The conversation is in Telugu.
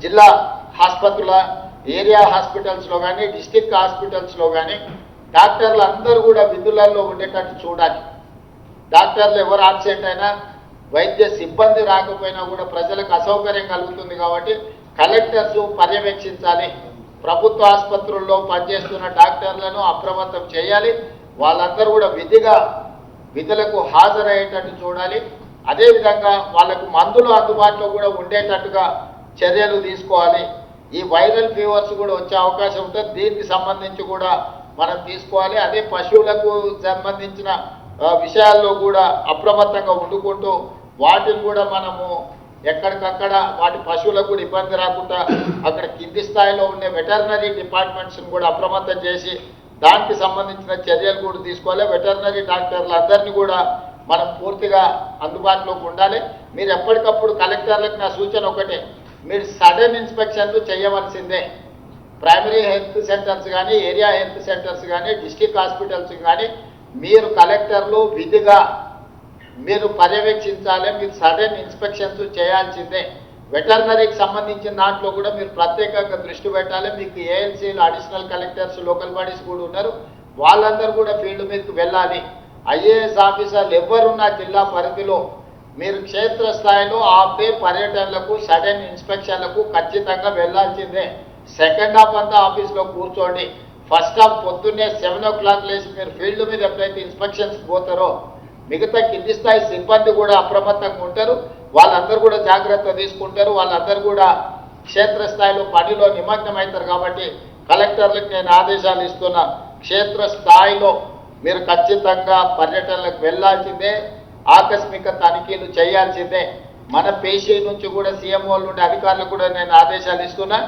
జిల్లా ఆసుపత్రుల ఏరియా హాస్పిటల్స్లో కానీ డిస్టిక్ హాస్పిటల్స్లో కానీ డాక్టర్లు అందరూ కూడా విధులలో ఉండేటట్టు చూడాలి. డాక్టర్లు ఎవరు ఆబ్సెంట్ అయినా వైద్య సిబ్బంది రాకపోయినా కూడా ప్రజలకు అసౌకర్యం కలుగుతుంది కాబట్టి కలెక్టర్స్ పర్యవేక్షించాలి. ప్రభుత్వ ఆసుపత్రుల్లో పనిచేస్తున్న డాక్టర్లను అప్రమత్తం చేయాలి. వాళ్ళందరూ కూడా విధులకు హాజరయ్యేటట్టు చూడాలి. అదేవిధంగా వాళ్ళకు మందులు అందుబాటులో కూడా ఉండేటట్టుగా చర్యలు తీసుకోవాలి. ఈ వైరల్ ఫీవర్స్ కూడా వచ్చే అవకాశం ఉంటుంది. దీనికి సంబంధించి కూడా మనం తీసుకోవాలి. అదే పశువులకు సంబంధించిన విషయాల్లో కూడా అప్రమత్తంగా ఉండుకుంటూ వాటిని కూడా మనము ఎక్కడికక్కడ వాటి పశువులకు కూడా ఇబ్బంది రాకుండా అక్కడ కింది స్థాయిలో ఉండే వెటర్నరీ డిపార్ట్మెంట్స్ని కూడా అప్రమత్తం చేసి దానికి సంబంధించిన చర్యలు కూడా తీసుకోవాలి. వెటర్నరీ డాక్టర్లు అందరినీ కూడా మనం పూర్తిగా అందుబాటులోకి ఉండాలి. మీరు ఎప్పటికప్పుడు కలెక్టర్లకు నా సూచన ఒకటే, మీరు సడన్ ఇన్స్పెక్షన్లు చేయవలసిందే. ప్రైమరీ హెల్త్ సెంటర్స్ కానీ ఏరియా హెల్త్ సెంటర్స్ కానీ డిస్టిక్ హాస్పిటల్స్ కానీ మీరు కలెక్టర్లు విధిగా మీరు పర్యవేక్షించాలి. మీరు సడన్ ఇన్స్పెక్షన్స్ చేయాల్సిందే. వెటర్నరీకి సంబంధించిన దాంట్లో కూడా మీరు ప్రత్యేకంగా దృష్టి పెట్టాలి. మీకు ఏఎల్సీలు అడిషనల్ కలెక్టర్స్ లోకల్ బాడీస్ కూడా ఉన్నారు. వాళ్ళందరూ కూడా ఫీల్డ్ మీదకి వెళ్ళాలి. ఐఏఎస్ ఆఫీసర్లు ఎవరున్నా జిల్లా పరిధిలో మీరు క్షేత్రస్థాయిలో ఆపే పర్యటనలకు సడన్ ఇన్స్పెక్షన్లకు ఖచ్చితంగా వెళ్లాల్సిందే. సెకండ్ హాఫ్ అంతా ఆఫీస్లో కూర్చోండి. ఫస్ట్ హాఫ్ పొద్దున్నే 7 o'clock లేచి మీరు ఫీల్డ్ మీద ఎప్పుడైతే ఇన్స్పెక్షన్స్ పోతారో మిగతా కింది స్థాయి సిబ్బంది కూడా అప్రమత్తంగా ఉంటారు. వాళ్ళందరూ కూడా జాగ్రత్త తీసుకుంటారు. వాళ్ళందరూ కూడా క్షేత్రస్థాయిలో పనిలో నిమగ్నం అవుతారు. కాబట్టి కలెక్టర్లకు నేను ఆదేశాలు ఇస్తున్నా, క్షేత్రస్థాయిలో మీరు ఖచ్చితంగా పర్యటనలకు వెళ్లాల్సిందే. ఆకస్మిక తనిఖీలు చేయాల్సిందే. మన పేషీ నుంచి కూడా సీఎంఓ నుండి అధికారులకు కూడా నేను ఆదేశాలు ఇస్తున్నా.